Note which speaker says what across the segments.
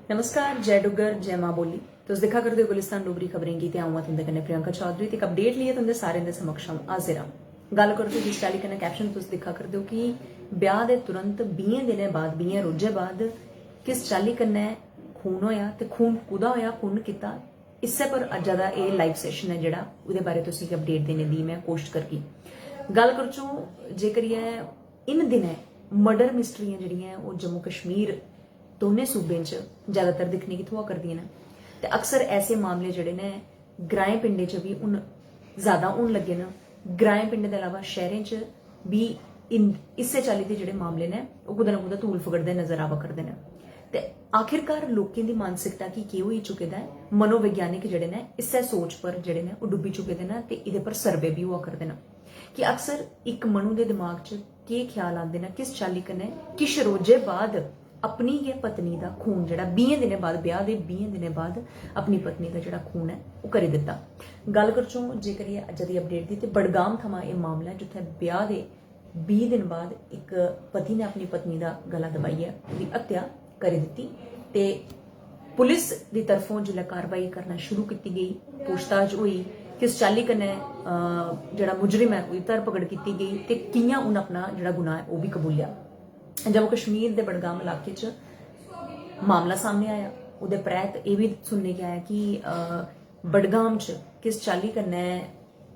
Speaker 1: नमस्कार, जय डुग्गर, जय मां बोली। तुस दिक्खा करदे हो गुलिस्तान डोगरी खबरें गी ते अ'ऊं तुंदे कन्नै प्रियंका चौधरी ते इक अपडेट लेइयै तुंदे सारें दे समक्ष हाजिर आं। गल्ल करदे जिस चाल्ली कन्नै कैप्शन तुस दिक्खा करदे हो कि ब्याह दे तुरंत 20 दिनें बाद 20 रोजे बाद किस चाल्ली कन्नै खून होया ते खून कुदा होया, कुन कीता, इस्सै पर अज्जा दा एह् लाइव सैशन है जेह्ड़ा ओह्दे बारे तुसेंगी अपडेट देने दी मैं कोशिश करगी। गल्ल करचो जेकर इन दिनें मर्डर मिस्ट्रियां जेह्ड़ियां ओह् जम्मू कश्मीर दोनों सूबें च ज्यादातर दिक्खने गी थ्होआ करदियां न ते अक्सर ऐसे मामले जेह्ड़े ने ग्राएं पिंडें च भी हून ज्यादा होन लगे न। ग्राएं पिंडें दे अलावा शहरें च भी इस्सै चाल्ली दे जेह्ड़े मामले ने ओह् कुदै ना कुदै धूल फगड़दे नजर आवा करदे न। ते आखिरकार लोकें दी मानसिकता गी केह् होई चुके दा है, मनोवैज्ञानिक जेह्ड़े ने इस्सै सोच पर जेह्ड़े ने ओह् डुब्बी चुके दे न ते एह्दे पर सर्वे भी होआ करदे न कि अक्सर इक मनु दे दिमाग च केह् ख्याल आंदे न, किस चाल्ली कन्नै किश रोजे बाद अपनी गै पत्नी दा खून जेह्ड़ा 20 दिनें बाद, ब्याह दे 20 दिनें बाद अपनी पत्नी दा जेह्ड़ा खून है ओह् करी दित्ता। गल्ल करचो जेकर अज्जा दी अपडेट दी ते बडगाम थमां एह् मामला है जित्थै ब्याह दे 20 दिन बाद इक पति ने अपनी पत्नी दा गला दबाइयै ओह्दी हत्या करी दित्ती ते पुलिस दी तरफों जिल्लै कारवाई करना शुरू कीती गेई, पूछताछ होई, किस चाल्ली कन्नै जेह्ड़ा मुजरिम है ओह्दी धरपकड़ कीती गेई ते कि'यां उन अपना जेह्ड़ा गुनाह है ओह् भी कबूलेआ। जम्मू कश्मीर दे बडगाम इलाके च मामला सामने आया। ओह्दे परैंत एह् भी सुनने च आया कि बडगाम च किस चाल्ली कन्नै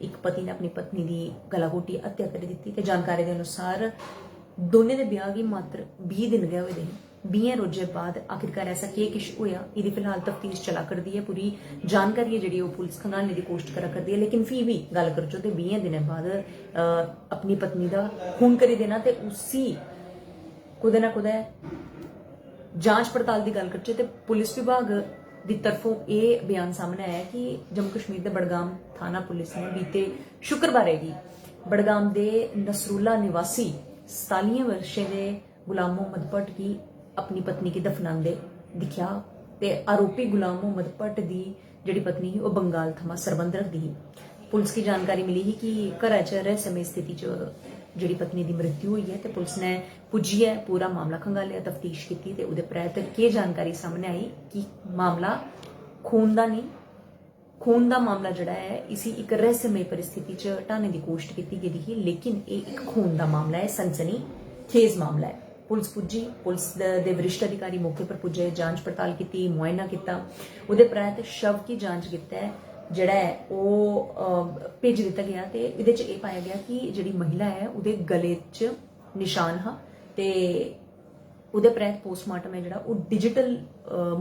Speaker 1: इक पति ने अपनी पत्नी दी गला घोटी हत्या करी दित्ती ते जानकारी दे अनुसार दोनें दे ब्याह गी मात्र 20 दिन गै होए दे हे। 20 रोजे बाद आखिरकार ऐसा केह् किश होया, एह्दी फिलहाल तफ्तीश चला करदी है। पूरी जानकारी जेह्ड़ी ओह् पुलिस खंगालने दी कोशिश करा करदी है, लेकिन फ्ही बी गल्ल करचो ते 20 दिनें बाद अपनी पत्नी दा खून करी देना ते उसी कुदै ना कुदै जांच पड़ताल की गल करचै ते पुलिस विभाग की तरफों यह बयान सामने आया कि जम्मू कश्मीर के बडगाम थाना पुलिस ने बीते शुक्रवारें गी बडगाम के नसरुल्ला निवासी 47 वर्षें के गुलाम मोहम्मद भट्ट की अपनी पत्नी की दफनांदे दिखा ते आरोपी गुलाम मोहम्मद भट्ट की जिहड़ी पत्नी ही वह बंगाल थमां सरबंध रखती ही। पुलिस की जानकारी मिली ही कि घर च रहस्यमय स्थिति च जिहड़ी पत्नी की मृत्यु हुई है तो पुलिस ने पुज्जियै पूरा मामला खंगालिया, तफ्तीश की ते उहदे परैंत केह् जानकारी सामने आई कि मामला खून दा नहीं, खून दा मामला जिहड़ा है इसी एक रहस्यमय परिस्थिति च ढाने की कोशिश की गेदी ही, लेकिन ये एक खून का मामला है, सनसनी खेज मामला है। पुलिस पुज्जी, पुलिस दे वरिष्ठ अधिकारी मौके पर पुज्जे, जांच पड़ताल की, मुआयना किया, उहदे परैंत शव की जांच किता जिहड़ा है वो भेज दिता गया ते इहदे च पाया गया कि जिहड़ी महिला है उहदे गले च निशान हा ते उहदे परैंत पोस्टमार्टम है जिहड़ा वो डिजिटल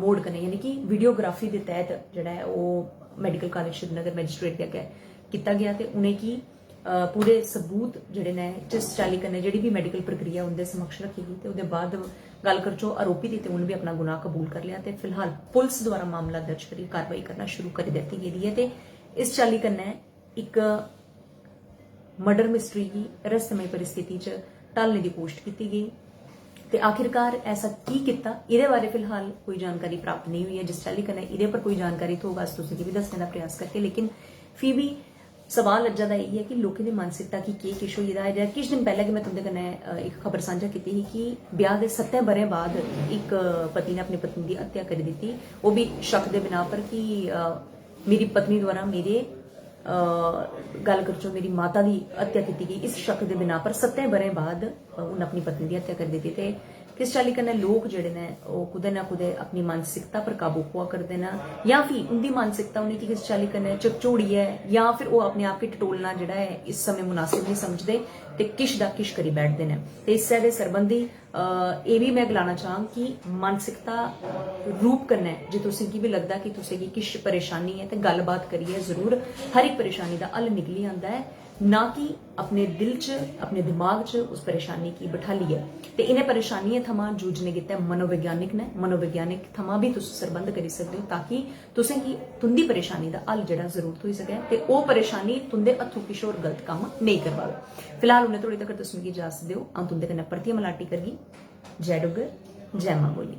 Speaker 1: मोड कन्नै यानी कि वीडियोग्राफी के तहत जिहड़ा है वो मैडिकल कॉलेज श्रीनगर मैजिस्ट्रेट के अग्गे किया गया ते उनेंगी पूरे सबूत जिहड़े ने जिस चाल्ली कन्नै जिहड़ी भी मैडिकल प्रक्रिया उनके समक्ष रखी गई ते उहदे बाद गल करचो आरोपी दी ते उन भी अपना गुनाह कबूल कर लिया ते फिलहाल पुलिस द्वारा मामला दर्ज करी कार्रवाई करना शुरू कर दी गेदी है ते इस चाल्ली कन्नै एक मर्डर मिस्ट्री की रहस्यमय परिस्थिति च टालने की कोशिश की गई ते आखिरकार ऐसा की किता इहदे बारे फिलहाल कोई जानकारी प्राप्त नहीं हुई है। जिस चाल्ली कन्नै इहदे पर कोई जानकारी थोग अस तुसेंगी भी दस्सने का प्रयास करके, लेकिन फ्ही भी सवाल अज्जा दा इह है कि लोकें दी मानसिकता गी केह् किश होई दा है। किश दिन पैह्ले गै मैं तुंदे कन्नै इक खबर सांझा कीती ही कि ब्याह दे 7 ब'रें बाद इक पति ने अपनी पत्नी दी हत्या करी दित्ती, ओह् भी शक दे बिना पर कि मेरी पत्नी द्वारा मेरे गल करचो मेरी माता की हत्या की गई, इस शक के बिना पर 7 ब'रें बाद उन्हें अपनी पत्नी की हत्या कर दी ते किस चाल्ली कन्नै लोग जिहड़े ने ओह् कुदै ना कुदै अपनी मानसिकता पर काबू पोआ करदे न, या फिर उनकी मानसिकता उन्हें किस चाल्ली कन्नै झकझोड़ियै या फिर वो अपने आप गी टटोलना जिहड़ा है इस समय मुनासिब नहीं समझदे ते किश दा किश करी बैठदे न। ते इस्सै दे सरबंधी एह् भी मैं गलाना चाहां कि मानसिकता रूप कन्नै जे तुसेंगी भी लगदा कि तुसेंगी किश परेशानी है ते गल्लबात करियै जरूर हर एक परेशानी का हल निकली आंदा है, ना कि अपने दिल च अपने दिमाग च उस परेशानी की बठालिए ते इन्हें परेशानियों थमां जूझने गित्तै मनोवैज्ञानिक ने मनोवैज्ञानिक थमां भी तुस सरबंध करी सकदे हो ताकि तुसेंगी तुंदी परेशानी का हल जेह्ड़ा जरूरत होई सकै ते ओह् परेशानी तुंदे हत्थों किश होर गलत कम्म नेईं करवावे। फिलहाल उन्हें थोड़ी तक तुस मिगी इजाजत दिओ, अ'ऊं तुंदे कन्नै परतियै मलाटी करगी। जय डुग्गर, जय मां बोली।